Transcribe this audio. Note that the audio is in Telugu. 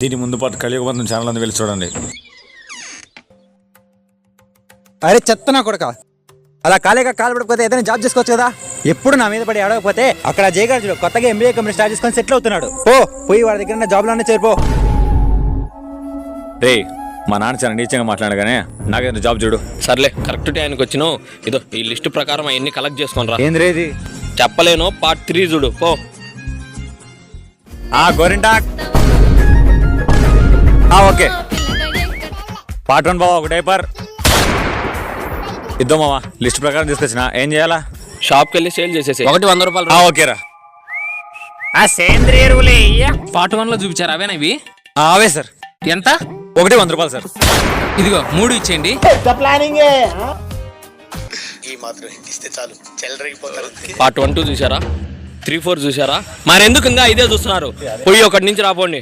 దీని ముందు పాటు కలియుగబంధం ఛానల్ అని వెళ్ళి చూడండి. అరే చెత్త నా కొడక, అలా కాలేక కాలు పడిపోతే ఏదైనా జాబ్ చేసుకోవచ్చు కదా. ఎప్పుడు నా మీద పడి అడగకపోతే అక్కడ జయగార్జుడు కొత్తగా ఎంబీఏ కంపెనీ స్టార్ట్ చేసుకొని సెటిల్ అవుతున్నాడు. పోయి వాడి దగ్గర జాబ్లోనే చేరిపో. రే, మా నాన్న చాలా నీచంగా మాట్లాడగానే నాకేదో జాబ్ చూడు. సర్లే, కరెక్ట్ టైంకి వచ్చినావు. ఇదో ఈ లిస్ట్ ప్రకారం అవన్నీ కలెక్ట్ చేసుకొని రా. ఏంది ఇది? చెప్పలేను, పార్ట్ 3 చూడు పో. గోరింటాక్. ఓకే, పార్ట్ 1 బావా ఒక డైపర్ ఇద్దాం మావా. లిస్ట్ ప్రకారం తీసుకొచ్చిన ఏం చేయాలా? షాప్కి వెళ్ళి సేల్ చేసేసి ఒకటి 100 రూపాయలు. ఓకేరా. సేంద్రియ ఎరువులే పార్ట్ 1 లో చూపించారు అవేనా ఇవి? అవే సార్. ఎంత? ఒకటి 100 రూపాయలు సార్. ఇదిగో 3 ఇచ్చేయండి. పార్ట్ 1, 2 చూసారా? 3, 4 చూసారా? మరెందుకు ఇంకా ఇదే చూస్తున్నారు? పోయి ఒకటి నుంచి రాపోండి.